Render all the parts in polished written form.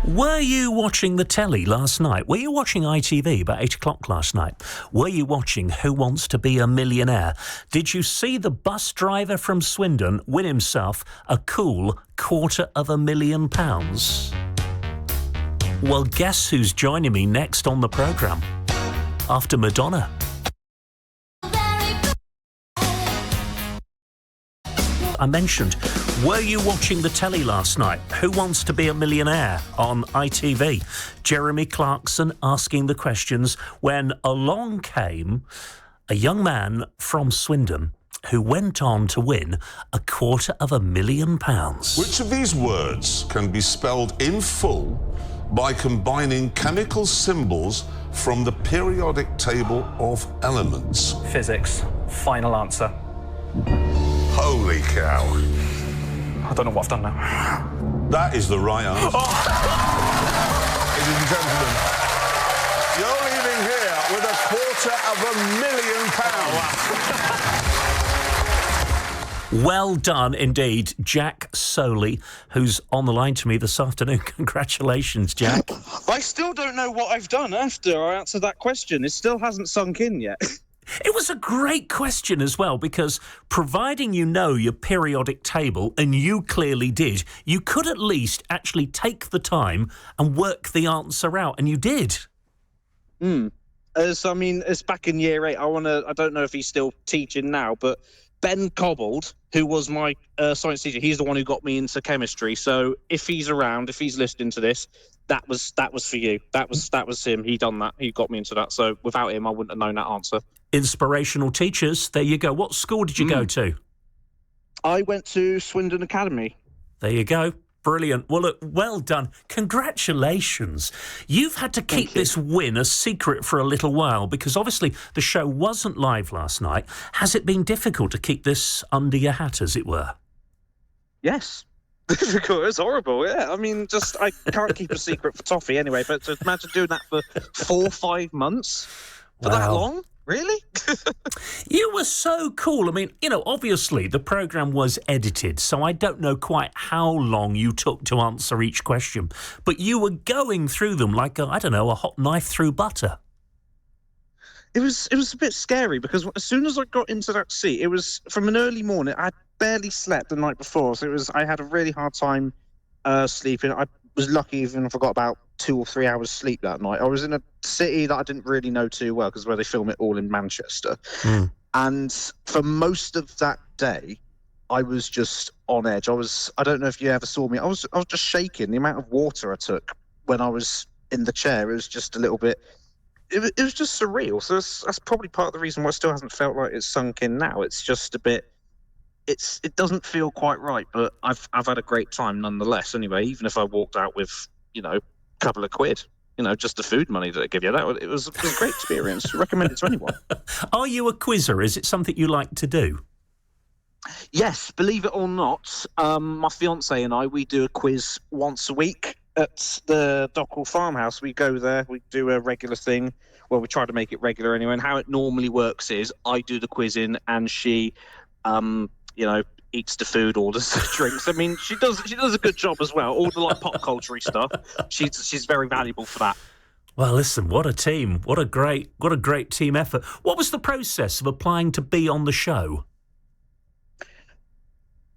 Were you watching the telly last night? Were you watching ITV about 8 o'clock last night? Were you watching Who Wants to Be a Millionaire? Did you see the bus driver from Swindon win himself a cool £250,000? Well, guess who's joining me next on the programme? After Madonna. I mentioned, were you watching the telly last night? Who Wants to Be a Millionaire on ITV? Jeremy Clarkson asking the questions when along came a young man from Swindon who went on to win £250,000. Which of these words can be spelled in full by combining chemical symbols from the periodic table of elements? Physics. Final answer. Holy cow. I don't know what I've done now. That is the right answer. Oh. Ladies and gentlemen, you're leaving here with £250,000. Well done indeed, Jack Soley, who's on the line to me this afternoon. Congratulations, Jack. I still don't know what I've done after I answered that question. It still hasn't sunk in yet. It was a great question as well, because providing you know your periodic table, and you clearly did, you could at least actually take the time and work the answer out, and you did. It's back in year 8. I don't know if he's still teaching now, but Ben Cobbold, who was my science teacher, he's the one who got me into chemistry. So if he's around, if he's listening to this, that was for you. That was him. He done that. He got me into that. So without him, I wouldn't have known that answer. Inspirational teachers. There you go. What school did you go to? I went to Swindon Academy. There you go. Brilliant. Well, look, well done. Congratulations. You've had to keep this win a secret for a little while because obviously the show wasn't live last night. Has it been difficult to keep this under your hat, as it were? Yes. Difficult. It's horrible, yeah. I mean, I can't keep a secret for toffee anyway, but to imagine doing that for 4 or 5 months for that long? Really? You were so cool. I mean, obviously the programme was edited, so I don't know quite how long you took to answer each question, but you were going through them like, a hot knife through butter. It was a bit scary because as soon as I got into that seat, it was from an early morning. I barely slept the night before, so I had a really hard time sleeping. I was lucky even if I got about 2 or 3 hours sleep that night. I was in a city that I didn't really know too well because where they film it all in Manchester. And for most of that day, I was just on edge. I don't know if you ever saw me. I was just shaking. The amount of water I took when I was in the chair, it was just a little bit, it was just surreal. So that's probably part of the reason why it still hasn't felt like it's sunk in now. It's just a bit, it doesn't feel quite right, but I've had a great time nonetheless. Anyway, even if I walked out with, a couple of quid, just the food money that they give you, it was a great experience. I recommend it to anyone. Are you a quizzer? Is it something you like to do? Yes, believe it or not, my fiance and I, we do a quiz once a week at the Dockwell farmhouse. We go there, we do a regular thing. Well, we try to make it regular anyway. And how it normally works is I do the quizzing and she, eats the food, orders the drinks. I mean, she does a good job as well. All the pop culture stuff. She's very valuable for that. Well, listen, what a team. What a great team effort. What was the process of applying to be on the show?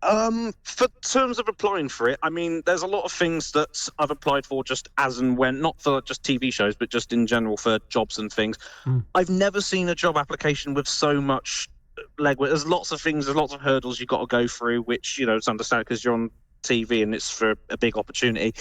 For terms of applying for it, I mean, there's a lot of things that I've applied for just as and when, not for just TV shows, but just in general for jobs and things. I've never seen a job application with so much legwork. There's lots of things, there's lots of hurdles you've got to go through, which, it's understandable because you're on TV and it's for a big opportunity.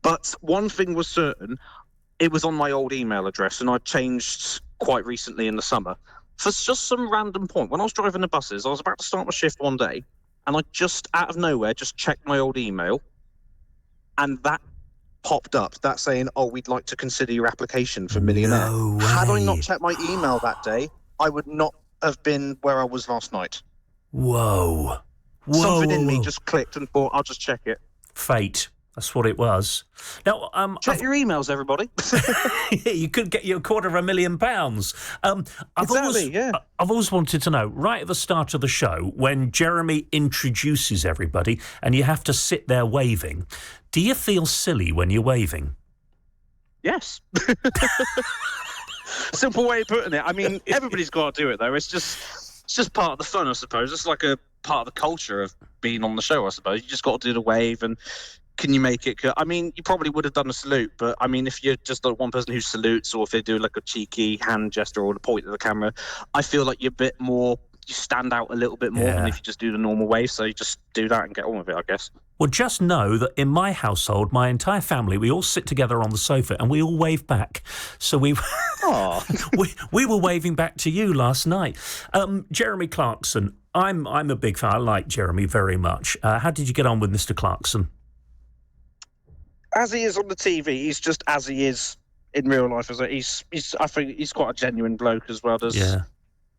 But one thing was certain, it was on my old email address, and I changed quite recently in the summer. For just some random point, when I was driving the buses, I was about to start my shift one day, and I just, out of nowhere, just checked my old email, and that popped up, that saying, we'd like to consider your application for Millionaire. No way. Had I not checked my email that day, I would not have been where I was last night. Whoa. Something in me just clicked and thought, I'll just check it. Fate. That's what it was. Now, Check your emails, everybody. you could get you £250,000. I've always wanted to know, right at the start of the show, when Jeremy introduces everybody and you have to sit there waving, do you feel silly when you're waving? Yes. Simple way of putting it. I mean, everybody's got to do it, though. It's just part of the fun, I suppose. It's like a part of the culture of being on the show, I suppose. You just got to do the wave, and can you make it? I mean, you probably would have done a salute, but I mean, if you're just the one person who salutes, or if they do like a cheeky hand gesture or a point at the camera, I feel like you're a bit more, you stand out a little bit more than if you just do the normal wave. So you just do that and get on with it, I guess. Well, just know that in my household, my entire family, we all sit together on the sofa and we all wave back. So we were waving back to you last night. Jeremy Clarkson, I'm a big fan. I like Jeremy very much. How did you get on with Mr. Clarkson? As he is on the TV, he's just as he is in real life. I think he's quite a genuine bloke as well. There's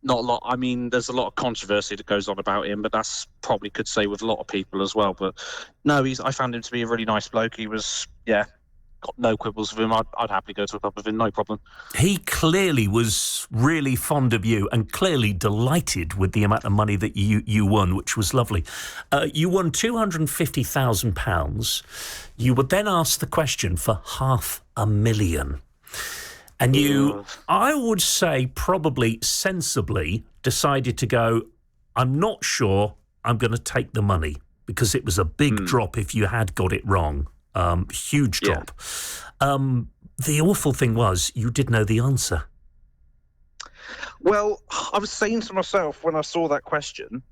not a lot. I mean, there's a lot of controversy that goes on about him, but that's probably could say with a lot of people as well. But no, I found him to be a really nice bloke. He was, got no quibbles with him. I'd happily go to a pub with him, no problem. He clearly was really fond of you and clearly delighted with the amount of money that you won, which was lovely. You won £250,000. You were then asked the question for $500,000. And you, I would say, probably sensibly decided to go, I'm not sure I'm going to take the money, because it was a big drop if you had got it wrong. Huge drop. The awful thing was you did know the answer. Well, I was saying to myself when I saw that question,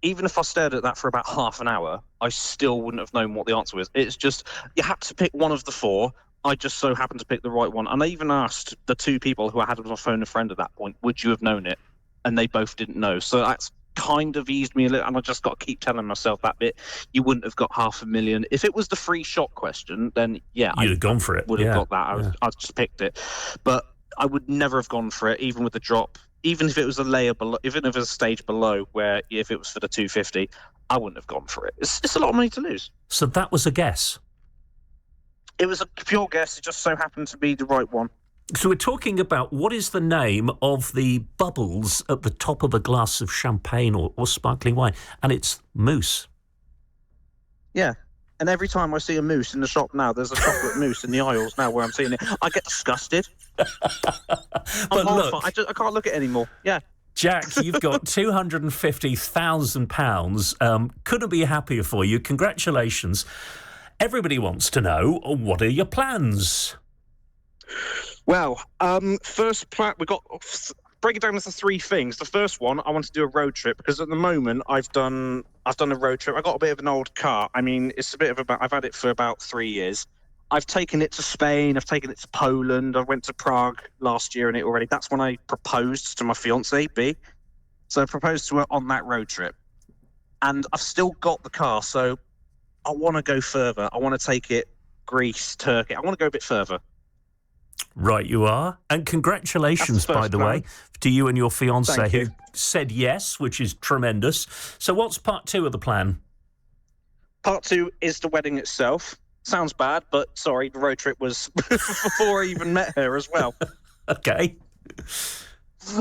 even if I stared at that for about half an hour, I still wouldn't have known what the answer was. It's just, you had to pick one of the four. I just so happened to pick the right one. And I even asked the two people who I had on my phone a friend at that point, would you have known it? And they both didn't know. So that's kind of eased me a little, and I just got to keep telling myself that bit. You wouldn't have got $500,000. If it was the free shot question, then you'd have gone for it. Would have got that. I just picked it. But I would never have gone for it, even with the drop. Even if it was a layer below, even if it was a stage below, where if it was for the 250, I wouldn't have gone for it. It's a lot of money to lose. So that was a guess? It was a pure guess. It just so happened to be the right one. So we're talking about, what is the name of the bubbles at the top of a glass of champagne or sparkling wine? And it's mousse. Yeah. And every time I see a mousse in the shop now, there's a chocolate mousse in the aisles now where I'm seeing it. I get disgusted. But look, I can't look at it anymore. Yeah. Jack, you've got £250,000. Couldn't be happier for you. Congratulations. Everybody wants to know, what are your plans? Well, first plan, break it down into three things. The first one, I want to do a road trip, because at the moment I've done a road trip. I got a bit of an old car. I mean, it's a bit of I've had it for about 3 years. I've taken it to Spain. I've taken it to Poland. I went to Prague last year in it already. That's when I proposed to my fiancée, B. So I proposed to her on that road trip. And I've still got the car, so I want to go further. I want to take it Greece, Turkey. I want to go a bit further. Right, you are. And congratulations, by the way, to you and your fiancée who said yes, which is tremendous. So what's part two of the plan? Part two is the wedding itself. Sounds bad, but sorry, the road trip was before I even met her as well. Okay.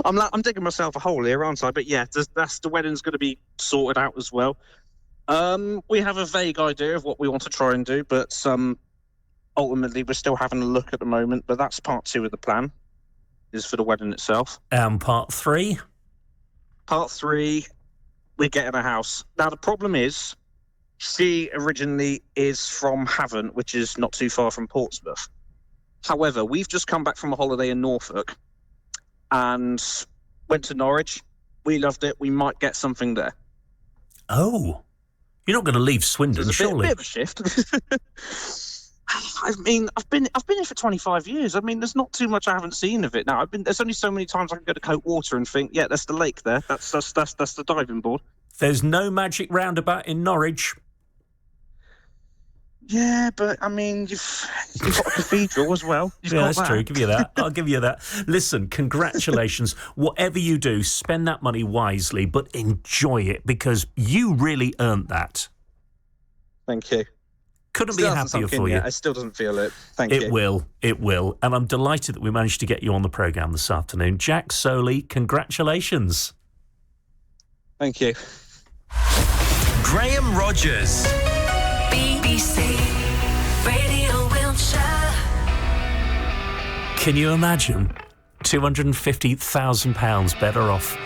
I'm digging myself a hole here, aren't I? But yeah, the wedding's going to be sorted out as well. We have a vague idea of what we want to try and do, but ultimately we're still having a look at the moment. But that's part two of the plan, is for the wedding itself. And part three? Part three, we're getting a house. Now, the problem is, she originally is from Havant, which is not too far from Portsmouth. However, we've just come back from a holiday in Norfolk and went to Norwich. We loved it. We might get something there. Oh, you're not going to leave Swindon, surely? A bit of a shift. I mean, I've been here for 25 years. I mean, there's not too much I haven't seen of it now. There's only so many times I can go to Coat Water and think, yeah, that's the lake there. That's the diving board. There's no magic roundabout in Norwich. Yeah, but I mean, you've got a cathedral as well. That's true. Give you that. I'll give you that. Listen, congratulations. Whatever you do, spend that money wisely, but enjoy it, because you really earned that. Thank you. Couldn't be Still hasn't happier sunk in for you. yet. I still doesn't feel it. Thank you. It will. And I'm delighted that we managed to get you on the programme this afternoon. Jack Soley, congratulations. Thank you. Graham Rogers. BBC Radio Wiltshire. Can you imagine? £250,000 better off.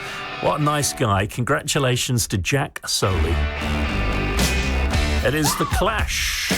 What a nice guy. Congratulations to Jack Soley. It is The Clash.